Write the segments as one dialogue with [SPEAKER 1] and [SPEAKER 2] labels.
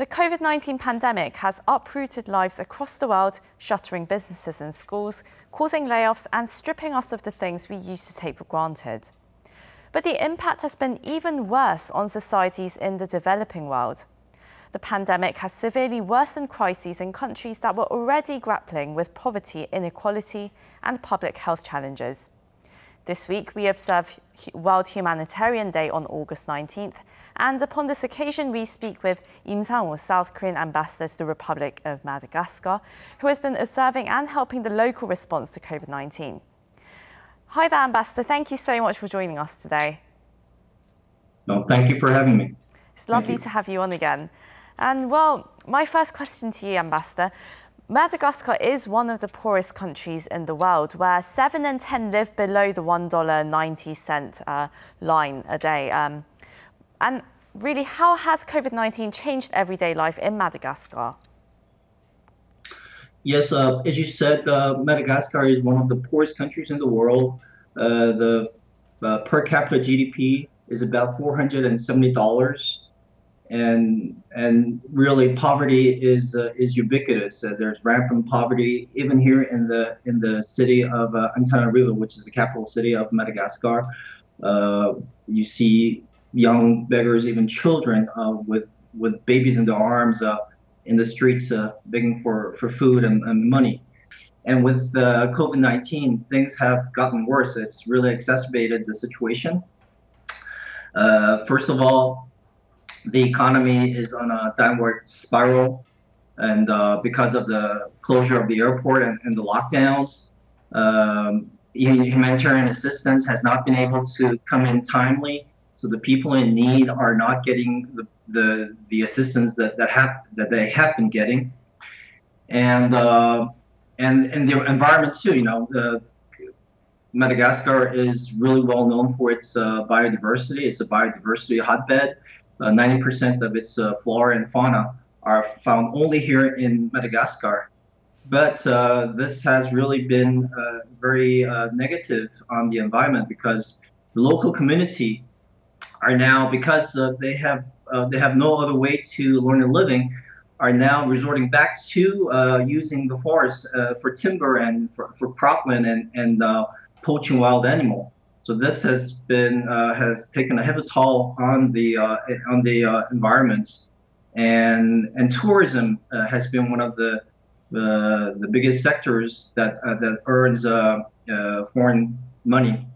[SPEAKER 1] The COVID-19 pandemic has uprooted lives across the world, shuttering businesses and schools, causing layoffs and stripping us of the things we used to take for granted. But the impact has been even worse on societies in the developing world. The pandemic has severely worsened crises in countries that were already grappling with poverty, inequality and public health challenges. This week, we observe World Humanitarian Day on August 19th, and upon this occasion, we speak with Im Sang-woo, South Korean ambassador to the Republic of Madagascar, who has been observing and helping the local response to COVID-19. Hi there, Ambassador. Thank you so much for joining us today.
[SPEAKER 2] No, thank you for having me.
[SPEAKER 1] It's lovely to have you on again. And well, my first question to you, Ambassador. Madagascar is one of the poorest countries in the world, where 7 in 10 live below the $1.90 line a day. And really, how has COVID-19 changed everyday life in Madagascar?
[SPEAKER 2] Yes, as you said, Madagascar is one of the poorest countries in the world. The per capita GDP is about $470. And really poverty is ubiquitous. There's rampant poverty even here in the city of Antananarivo, which is the capital city of Madagascar. You see young beggars, even children with babies in their arms in the streets begging for food and money. And with COVID-19, things have gotten worse. It's really exacerbated the situation. First of all, the economy is on a downward spiral, and because of the closure of the airport and the lockdowns, humanitarian assistance has not been able to come in timely. So the people in need are not getting the assistance that they have been getting, and the environment too. You know, Madagascar is really well known for its biodiversity. It's a biodiversity hotbed. 90% of its flora and fauna are found only here in Madagascar. But this has really been very negative on the environment, because the local community are now, because they have no other way to earn a living, are now resorting back to using the forest for timber and for cropland and poaching wild animal. So this has taken a heavy toll on the environment, and tourism has been one of the biggest sectors that earns foreign money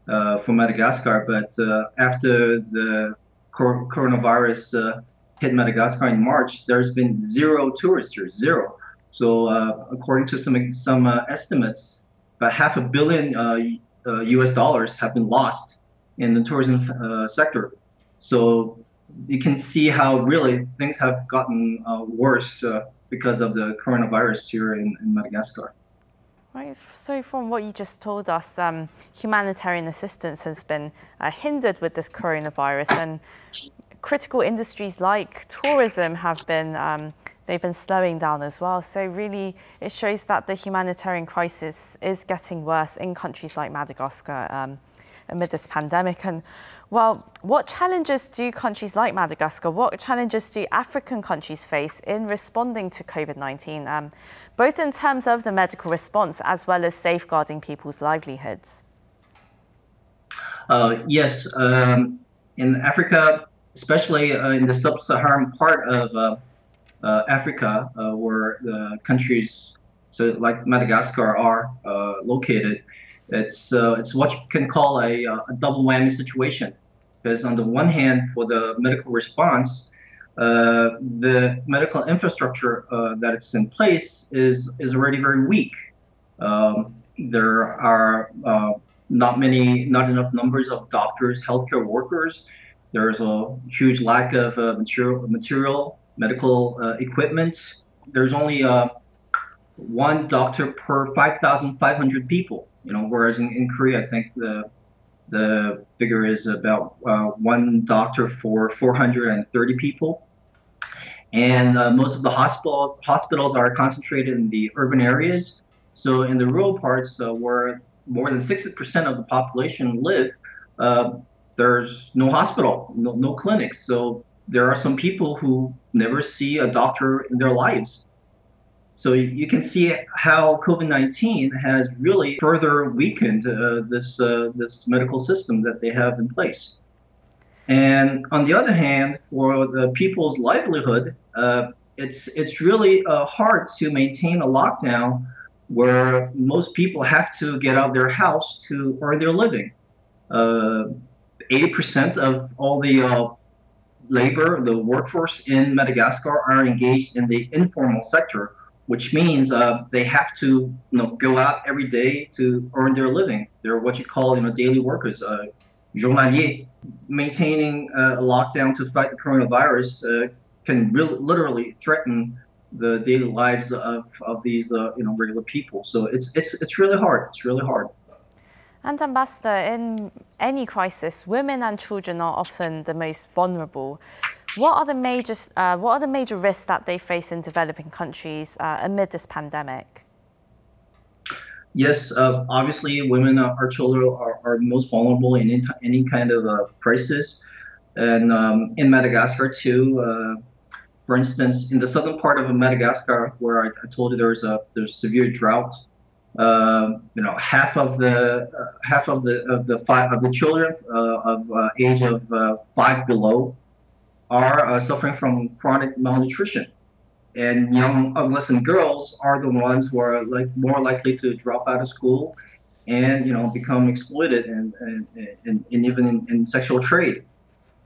[SPEAKER 2] for Madagascar. But after the coronavirus hit Madagascar in March, there's been zero tourists here, zero. So according to some estimates, about $500 million US dollars have been lost in the tourism sector. So you can see how really things have gotten worse because of the coronavirus here in Madagascar.
[SPEAKER 1] Right. So from what you just told us, humanitarian assistance has been hindered with this coronavirus, and critical industries like tourism have been they've been slowing down as well. So really, it shows that the humanitarian crisis is getting worse in countries like Madagascar amid this pandemic. And well, what challenges do countries like Madagascar, what challenges do African countries face in responding to COVID-19, both in terms of the medical response as well as safeguarding people's livelihoods?
[SPEAKER 2] Yes, in Africa, especially in the sub-Saharan part of Africa, where the countries like Madagascar are located, it's what you can call a double whammy situation. Because on the one hand, for the medical response, the medical infrastructure that it's in place is already very weak. There are not enough numbers of doctors, healthcare workers. There's a huge lack of medical equipment. There's only one doctor per 5,500 people. You know, whereas in Korea, I think the figure is about one doctor for 430 people. And most of the hospitals are concentrated in the urban areas. So in the rural parts where more than 60% of the population live, there's no hospital, no clinics. So there are some people who never see a doctor in their lives. So you can see how COVID-19 has really further weakened this medical system that they have in place. And on the other hand, for the people's livelihood, it's really hard to maintain a lockdown where most people have to get out of their house to earn their living. 80% of all the labor, the workforce in Madagascar are engaged in the informal sector, which means they have to go out every day to earn their living. They're what you call daily workers, journaliers. Maintaining a lockdown to fight the coronavirus can literally threaten the daily lives of these regular people. So it's really hard. It's really hard.
[SPEAKER 1] And Ambassador, in any crisis, women and children are often the most vulnerable. What are the major risks that they face in developing countries amid this pandemic?
[SPEAKER 2] Yes, obviously, women or children are most vulnerable in any kind of crisis, and in Madagascar too. For instance, in the southern part of Madagascar, where I told you there's severe drought, half of the children of age of 5 below are suffering from chronic malnutrition, and young adolescent girls are the ones who are more likely to drop out of school and become exploited and even in sexual trade.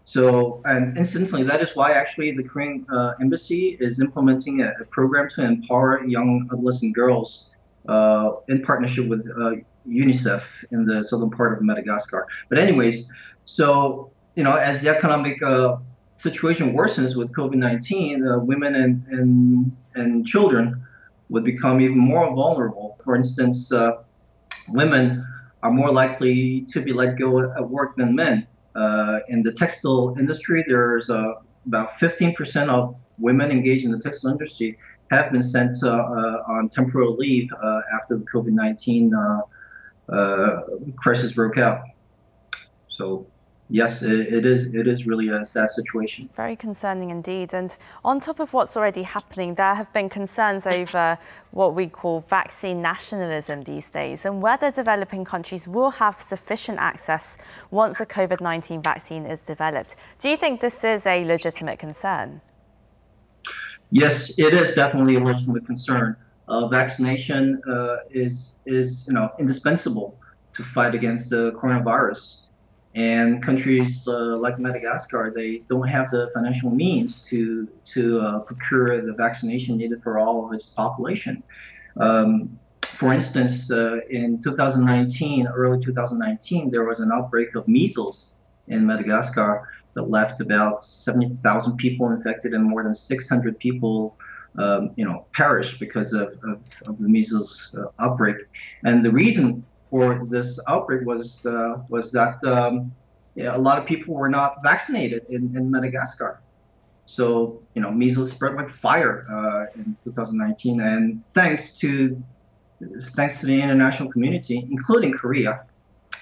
[SPEAKER 2] So, and incidentally, that is why actually the Korean embassy is implementing a program to empower young adolescent girls in partnership with UNICEF in the southern part of Madagascar. But anyways, so as the economic situation worsens with COVID-19, women and children would become even more vulnerable. For instance, women are more likely to be let go at work than men. In the textile industry, there's about 15% of women engaged in the textile industry have been sent on temporary leave after the COVID-19 crisis broke out. So yes, it is really a sad situation.
[SPEAKER 1] Very concerning indeed. And on top of what's already happening, there have been concerns over what we call vaccine nationalism these days, and whether developing countries will have sufficient access once a COVID-19 vaccine is developed. Do you think this is a legitimate concern?
[SPEAKER 2] Yes, it is definitely a legitimate concern. Vaccination is indispensable to fight against the coronavirus. And countries like Madagascar, they don't have the financial means to procure the vaccination needed for all of its population. For instance, in 2019, early 2019, there was an outbreak of measles in Madagascar that left about 70,000 people infected and more than 600 people perished because of the measles outbreak. And the reason for this outbreak was that a lot of people were not vaccinated in Madagascar. So measles spread like fire in 2019, and thanks to the international community, including Korea,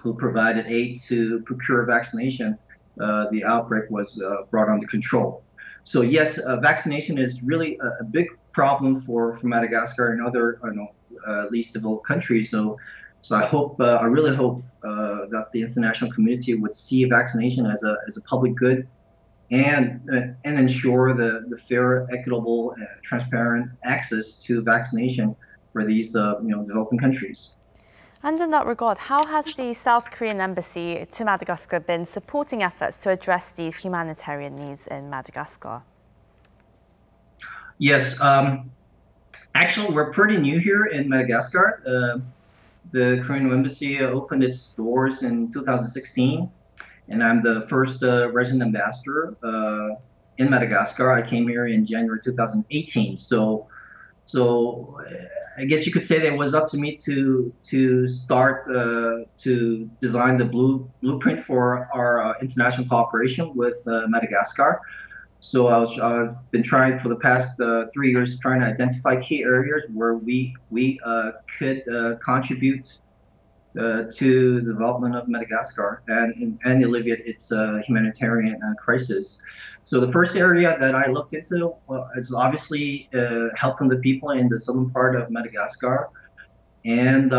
[SPEAKER 2] who provided aid to procure vaccination, the outbreak was brought under control. So yes, vaccination is really a big problem for Madagascar and other least developed countries. So I really hope that the international community would see vaccination as a public good and ensure the fair, equitable, transparent access to vaccination for these developing countries.
[SPEAKER 1] And in that regard, how has the South Korean embassy to Madagascar been supporting efforts to address these humanitarian needs in Madagascar?
[SPEAKER 2] Yes, actually, we're pretty new here in Madagascar. The Korean embassy opened its doors in 2016, and I'm the first resident ambassador in Madagascar. I came here in January 2018. So I guess you could say that it was up to me to start to design the blueprint for our international cooperation with Madagascar. So I've been trying for the past 3 years to identify key areas where we could contribute to the development of Madagascar and alleviate its humanitarian crisis. So the first area that I looked into is obviously helping the people in the southern part of Madagascar. And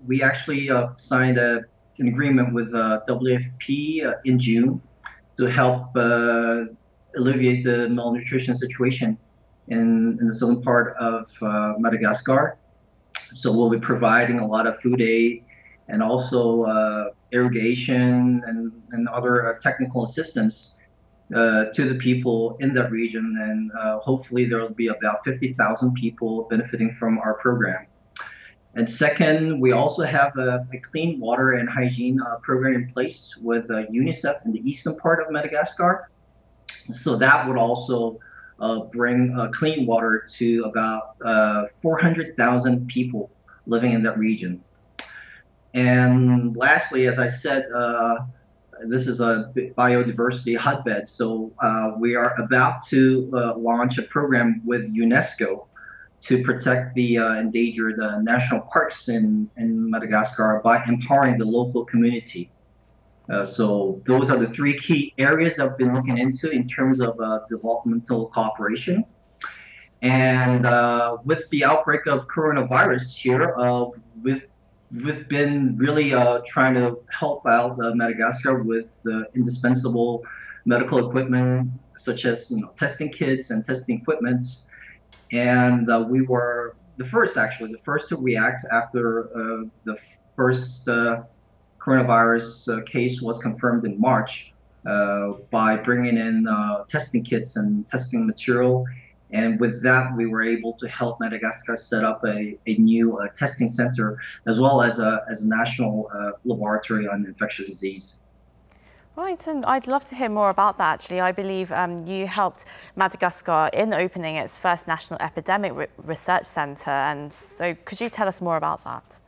[SPEAKER 2] we actually signed an agreement with WFP in June to help alleviate the malnutrition situation in the southern part of Madagascar. So we'll be providing a lot of food aid and also irrigation and other technical assistance to the people in that region. And hopefully there will be about 50,000 people benefiting from our program. And second, we also have a clean water and hygiene program in place with UNICEF in the eastern part of Madagascar. So that would also bring clean water to about 400,000 people living in that region. And lastly, as I said, this is a biodiversity hotbed. So we are about to launch a program with UNESCO to protect the endangered national parks in Madagascar by empowering the local community. So those are the three key areas I've been looking into in terms of developmental cooperation. And with the outbreak of coronavirus here, we've been really trying to help out Madagascar with indispensable medical equipment, such as testing kits and testing equipment. And we were the first to react after the first coronavirus case was confirmed in March by bringing in testing kits and testing material. And with that, we were able to help Madagascar set up a new testing center, as well as a national laboratory on infectious disease.
[SPEAKER 1] Right, and I'd love to hear more about that, actually. I believe you helped Madagascar in opening its first national epidemic research centre. And so could you tell us more about that?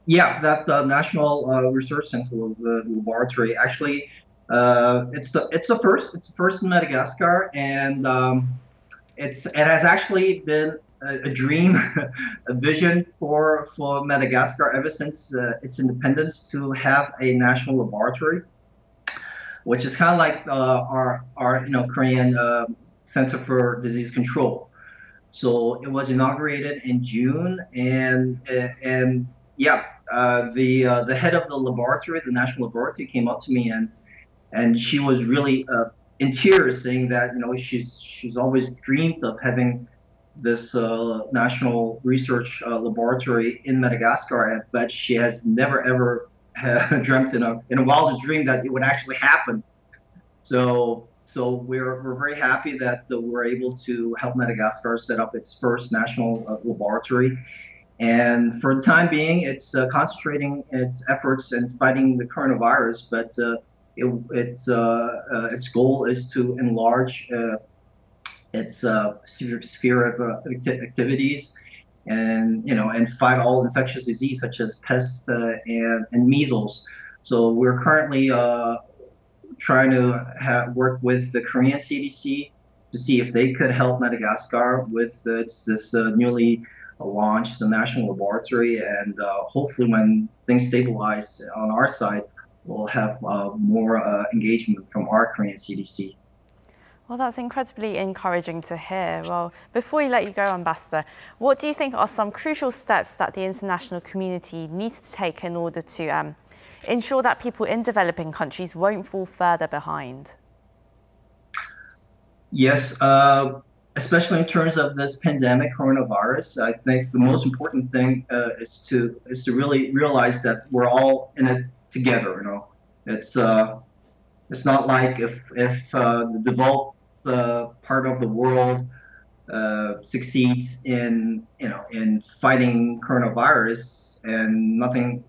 [SPEAKER 2] Yeah, that National Research Center, the laboratory, actually, it's the first in Madagascar, and it has actually been a dream, a vision for Madagascar ever since its independence to have a national laboratory, which is kind of like our Korean Center for Disease Control. So it was inaugurated in June, and yeah, the head of the laboratory, the national laboratory, came up to me and she was really in tears, saying that she's always dreamed of having this national research laboratory in Madagascar, but she has never ever dreamt in a wildest dream that it would actually happen. So we're very happy that we're able to help Madagascar set up its first national laboratory. And for the time being, it's concentrating its efforts in fighting the coronavirus, but its goal is to enlarge its sphere of activities, and fight all infectious disease such as pests and measles. So we're currently trying to work with the Korean CDC to see if they could help Madagascar with this newly launched the national laboratory, and hopefully when things stabilize on our side, we'll have more engagement from our Korean CDC.
[SPEAKER 1] Well, that's incredibly encouraging to hear. Well, before we let you go, Ambassador, what do you think are some crucial steps that the international community needs to take in order to ensure that people in developing countries won't fall further behind?
[SPEAKER 2] Yes, especially in terms of this pandemic, coronavirus, I think the most important thing is to really realize that we're all in it together. It's not like if the developed part of the world succeeds in fighting coronavirus and nothing,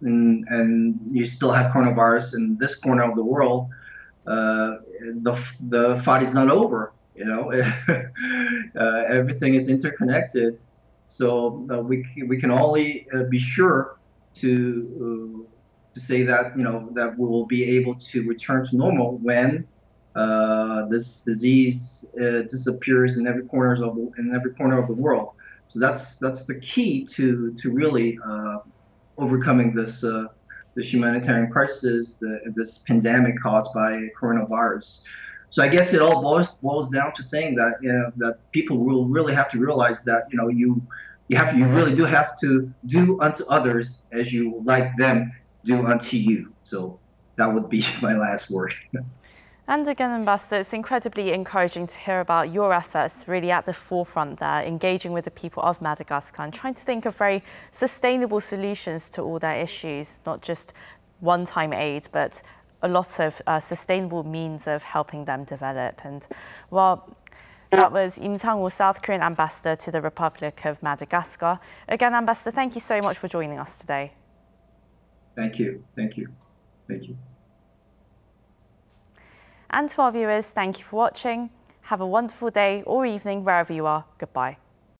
[SPEAKER 2] and you still have coronavirus in this corner of the world, the fight is not over. Everything is interconnected, so we can only be sure to say that that we will be able to return to normal when this disease disappears in every corner of the world. So that's the key to really overcoming this humanitarian crisis, this pandemic caused by coronavirus. So I guess it all boils down to saying that that people will really have to realize that you really do have to do unto others as you like them do unto you. So that would be my last word.
[SPEAKER 1] And again, Ambassador, it's incredibly encouraging to hear about your efforts really at the forefront there, engaging with the people of Madagascar and trying to think of very sustainable solutions to all their issues, not just one-time aid, but a lot of sustainable means of helping them develop. And well, that was Im Sang-woo, South Korean ambassador to the Republic of Madagascar. Again, Ambassador, thank you so much for joining us today.
[SPEAKER 2] Thank you. Thank you. Thank you.
[SPEAKER 1] And to our viewers, thank you for watching. Have a wonderful day or evening wherever you are. Goodbye.